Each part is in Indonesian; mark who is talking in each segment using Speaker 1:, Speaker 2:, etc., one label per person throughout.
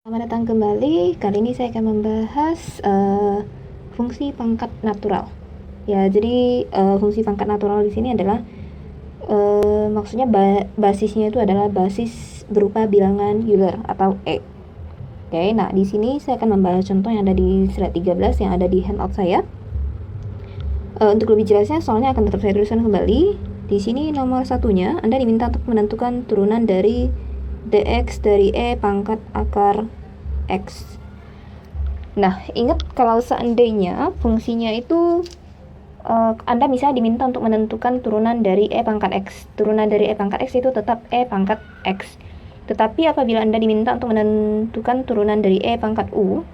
Speaker 1: Selamat datang kembali. Kali ini saya akan membahas fungsi pangkat natural. Ya, jadi fungsi pangkat natural di sini adalah maksudnya basisnya itu adalah basis berupa bilangan Euler atau E. Oke, nah di sini saya akan membahas contoh yang ada di slide 13 yang ada di handout saya. Untuk lebih jelasnya, soalnya akan tetap saya tuliskan kembali. Di sini nomor satunya, Anda diminta untuk menentukan turunan dari dx dari E pangkat akar X. Nah, ingat kalau seandainya fungsinya itu Anda bisa diminta untuk menentukan turunan dari E pangkat X. Turunan dari E pangkat X itu tetap E pangkat X. Tetapi apabila Anda diminta untuk menentukan turunan dari E pangkat U,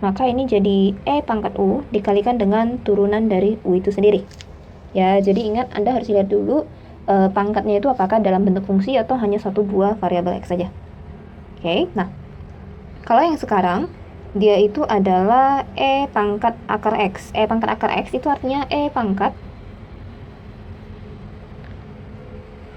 Speaker 1: maka ini jadi E pangkat U dikalikan dengan turunan dari U itu sendiri. Ya, jadi ingat Anda harus lihat dulu pangkatnya itu apakah dalam bentuk fungsi atau hanya satu buah variabel X saja. Oke, nah kalau yang sekarang dia itu adalah E pangkat akar X. E pangkat akar X itu artinya E pangkat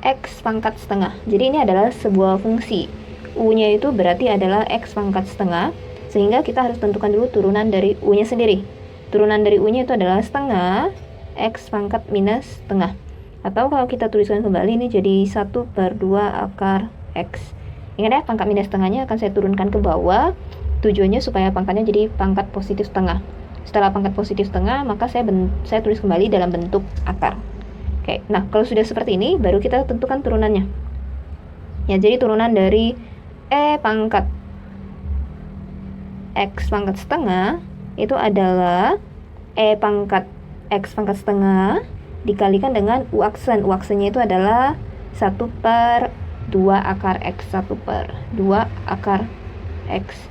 Speaker 1: X pangkat setengah. Jadi ini adalah sebuah fungsi. U-nya itu berarti adalah X pangkat setengah, sehingga kita harus tentukan dulu turunan dari U-nya sendiri. Turunan dari U-nya itu adalah setengah X pangkat minus setengah. Atau kalau kita tuliskan kembali ini jadi 1/2 akar X. Ingat ya, pangkat minus setengahnya akan saya turunkan ke bawah. Tujuannya supaya pangkatnya jadi pangkat positif setengah. Setelah pangkat positif setengah, maka saya tulis kembali dalam bentuk akar. Oke, nah kalau sudah seperti ini, baru kita tentukan turunannya. Ya, jadi turunan dari E pangkat X pangkat setengah itu adalah E pangkat X pangkat setengah dikalikan dengan U aksen. U aksennya itu adalah 1/2 akar X. 1/2 akar X.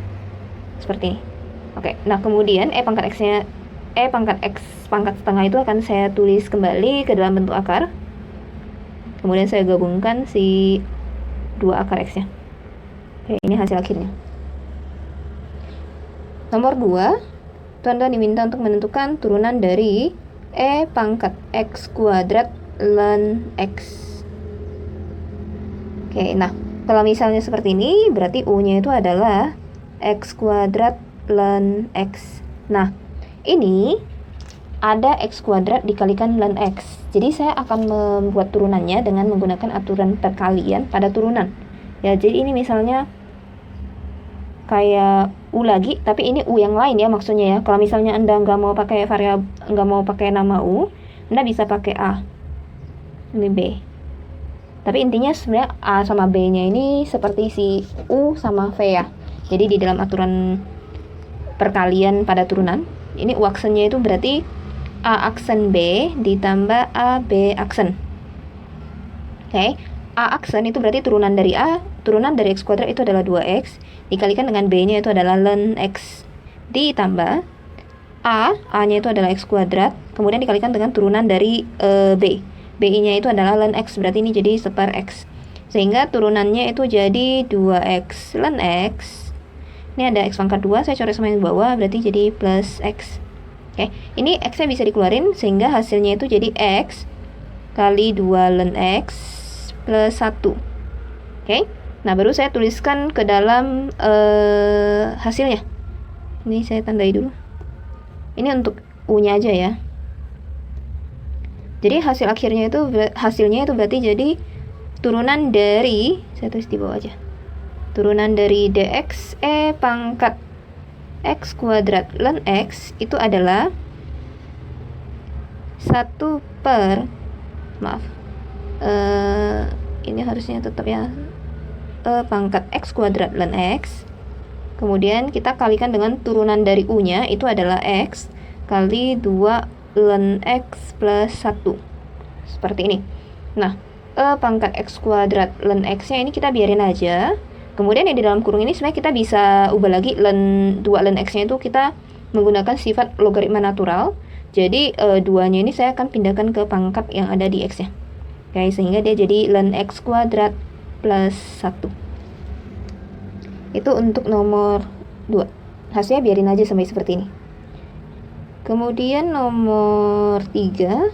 Speaker 1: Seperti ini. Oke, nah kemudian E pangkat X pangkat setengah itu akan saya tulis kembali ke dalam bentuk akar. Kemudian saya gabungkan si 2 akar X-nya. Oke, ini hasil akhirnya. Nomor 2, Anda diminta untuk menentukan turunan dari E pangkat X kuadrat ln X. Oke, nah kalau misalnya seperti ini, berarti U-nya itu adalah X kuadrat ln X. Nah, ini ada X kuadrat dikalikan ln X. Jadi saya akan membuat turunannya dengan menggunakan aturan perkalian pada turunan. Ya, jadi ini misalnya kayak U lagi, tapi ini U yang lain ya maksudnya ya. Kalau misalnya Anda nggak mau pakai nama U, Anda bisa pakai A. Ini B. Tapi intinya sebenarnya A sama B-nya ini seperti si U sama V ya. Jadi di dalam aturan perkalian pada turunan, ini U aksennya itu berarti A aksen B ditambah A B aksen. Oke, A aksen itu berarti turunan dari X kuadrat itu adalah 2X, dikalikan dengan B-nya itu adalah ln X, ditambah A-nya itu adalah X kuadrat, kemudian dikalikan dengan turunan dari B. B-nya itu adalah ln X, berarti ini jadi 1/X. Sehingga turunannya itu jadi 2X ln X. Ini ada X pangkat 2, saya coret sama yang bawah, berarti jadi plus X. Oke, ini X-nya bisa dikeluarin, sehingga hasilnya itu jadi X kali 2 ln X plus 1. Oke, nah baru saya tuliskan ke dalam hasilnya. Ini saya tandai dulu. Ini untuk U-nya aja ya. Jadi hasilnya itu berarti jadi turunan dari, saya tulis di bawah aja. Turunan dari dx E pangkat X kuadrat ln X itu adalah 1 per, ini harusnya tetap ya, E pangkat X kuadrat ln X. Kemudian kita kalikan dengan turunan dari U-nya, itu adalah X kali 2 ln X plus 1. Seperti ini. Nah, E pangkat X kuadrat ln X-nya ini kita biarin aja. Kemudian yang di dalam kurung ini sebenarnya kita bisa ubah lagi 2 ln X-nya itu kita menggunakan sifat logaritma natural. Jadi 2-nya ini saya akan pindahkan ke pangkat yang ada di X-nya. Oke, sehingga dia jadi ln X kuadrat plus 1. Itu untuk nomor 2. Hasilnya biarin aja sampai seperti ini. Kemudian nomor 3,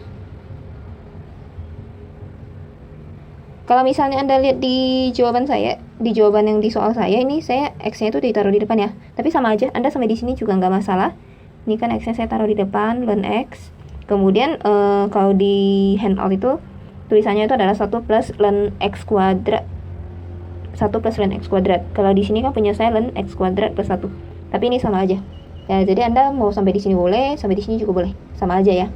Speaker 1: Kalau misalnya Anda lihat di jawaban saya, di jawaban yang di soal saya ini, saya X-nya itu ditaruh di depan ya. Tapi sama aja, Anda sampai di sini juga nggak masalah. Ini kan X-nya saya taruh di depan, ln X. Kemudian kalau di handout itu, tulisannya itu adalah 1 plus ln X kuadrat. 1 plus ln X kuadrat. Kalau di sini kan punya saya ln X kuadrat plus 1. Tapi ini sama aja. Ya, jadi Anda mau sampai di sini boleh, sampai di sini juga boleh. Sama aja ya.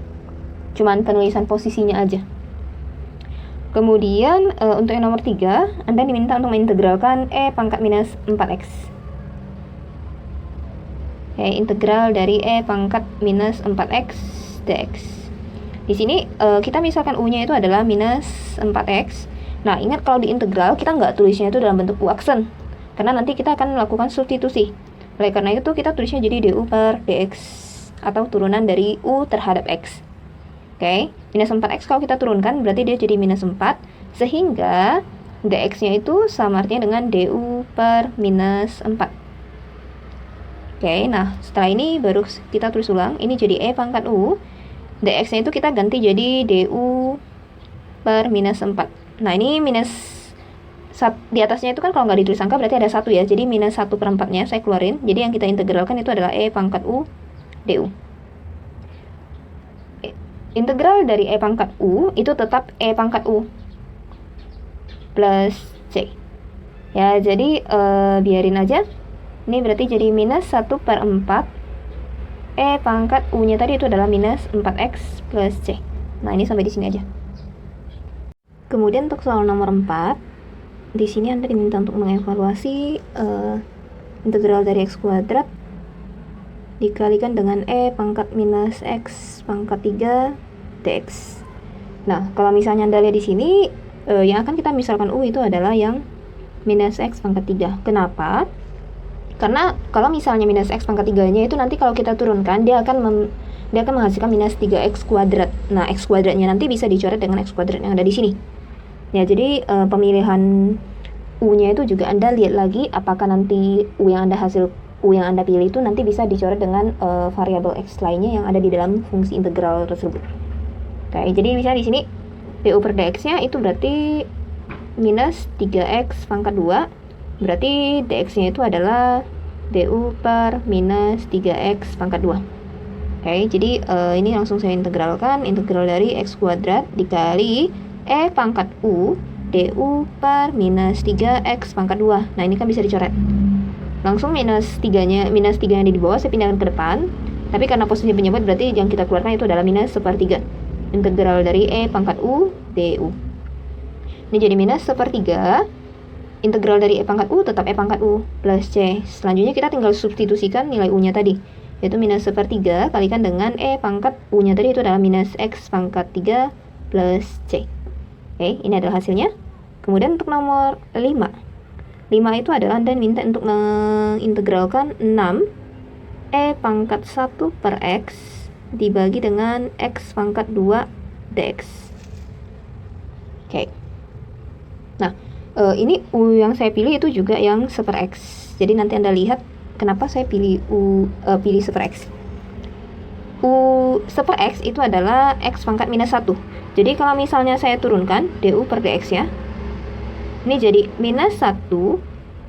Speaker 1: Cuman penulisan posisinya aja. Kemudian untuk yang nomor 3, Anda diminta untuk mengintegralkan E pangkat minus 4X. Oke, integral dari E pangkat minus 4X dx. Di sini kita misalkan U-nya itu adalah minus 4X. Nah, ingat kalau diintegral, kita nggak tulisnya itu dalam bentuk U aksen. Karena nanti kita akan melakukan substitusi. Oleh karena itu, kita tulisnya jadi du per dx. Atau turunan dari U terhadap X. Oke, minus 4X kalau kita turunkan berarti dia jadi minus 4, sehingga dx-nya itu sama artinya dengan du per minus 4. Oke, nah setelah ini baru kita tulis ulang, ini jadi E pangkat U, dx-nya itu kita ganti jadi du per minus 4. Nah ini minus, di atasnya itu kan kalau nggak ditulis angka berarti ada 1 ya, jadi minus 1 per 4-nya saya keluarin, jadi yang kita integralkan itu adalah E pangkat U du. Integral dari E pangkat U itu tetap E pangkat U plus C. Ya, jadi biarin aja. Ini berarti jadi minus 1 per 4. E pangkat U-nya tadi itu adalah minus 4X plus C. Nah, ini sampai di sini aja. Kemudian untuk soal nomor 4, di sini Anda diminta untuk mengevaluasi integral dari X kuadrat dikalikan dengan E pangkat minus X pangkat 3 dx. Nah, kalau misalnya Anda lihat di sini, yang akan kita misalkan U itu adalah yang minus X pangkat 3. Kenapa? Karena kalau misalnya minus X pangkat 3-nya itu nanti kalau kita turunkan, dia akan menghasilkan minus 3X kuadrat. Nah, X kuadratnya nanti bisa dicoret dengan X kuadrat yang ada di sini. Ya, jadi pemilihan U-nya itu juga Anda lihat lagi apakah nanti U yang Anda pilih itu nanti bisa dicoret dengan variabel X lainnya yang ada di dalam fungsi integral tersebut. Oke, jadi bisa di sini du per dx-nya itu berarti minus 3x pangkat 2. Berarti dx-nya itu adalah du per minus 3x pangkat 2. Oke, jadi ini langsung saya integralkan. Integral dari x kuadrat dikali E pangkat U du per minus 3x pangkat 2. Nah, ini kan bisa dicoret. Langsung minus 3 yang ada di bawah saya pindahkan ke depan. Tapi karena posisi penyebut berarti yang kita keluarkan itu adalah minus 1/3. Integral dari E pangkat U du. Ini jadi minus 1/3. Integral dari E pangkat U tetap E pangkat U plus C. Selanjutnya kita tinggal substitusikan nilai U-nya tadi, yaitu minus 1/3 kalikan dengan E pangkat U-nya tadi itu adalah minus X pangkat 3 plus C. Oke, ini adalah hasilnya. Kemudian untuk nomor 5 itu adalah Anda minta untuk mengintegralkan 6 E pangkat 1 per X dibagi dengan X pangkat 2 dx. Oke. Nah, ini U yang saya pilih itu juga yang 1 per X. Jadi nanti Anda lihat kenapa saya pilih 1 per X. U 1 per X itu adalah X pangkat minus 1. Jadi kalau misalnya saya turunkan du per dx ya, ini jadi minus 1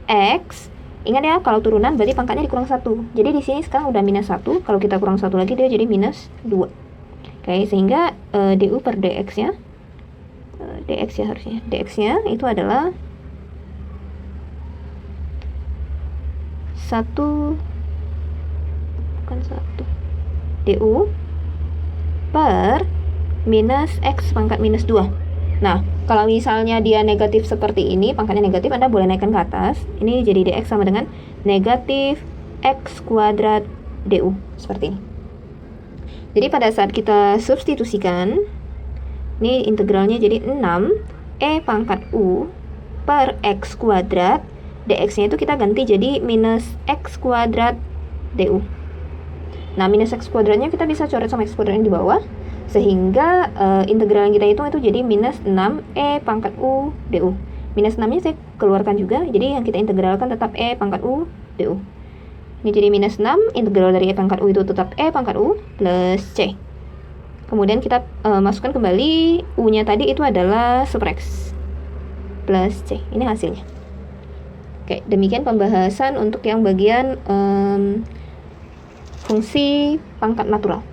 Speaker 1: X. Ingat ya, kalau turunan berarti pangkatnya dikurang 1. Jadi di sini sekarang udah minus 1. Kalau kita kurang 1 lagi dia jadi minus 2. Oke, sehingga du per dx-nya dx ya harusnya. Dx-nya itu adalah 1 bukan 1. Du per minus X pangkat minus 2. Nah, kalau misalnya dia negatif seperti ini, pangkatnya negatif, Anda boleh naikkan ke atas. Ini jadi dx sama dengan negatif X kuadrat du. Seperti ini. Jadi pada saat kita substitusikan, ini integralnya jadi 6 E pangkat U per X kuadrat. Dx-nya itu kita ganti jadi minus X kuadrat du. Nah, minus X kuadratnya kita bisa coret sama X kuadrat yang di bawah. Sehingga integral yang kita hitung itu jadi minus 6 E pangkat U du. Minus 6-nya saya keluarkan juga. Jadi yang kita integralkan tetap E pangkat U du. Ini jadi minus 6. Integral dari E pangkat U itu tetap E pangkat U plus C. Kemudian kita masukkan kembali U-nya tadi itu adalah 1 per X. plus C. Ini hasilnya. Oke, demikian pembahasan untuk yang bagian fungsi pangkat natural.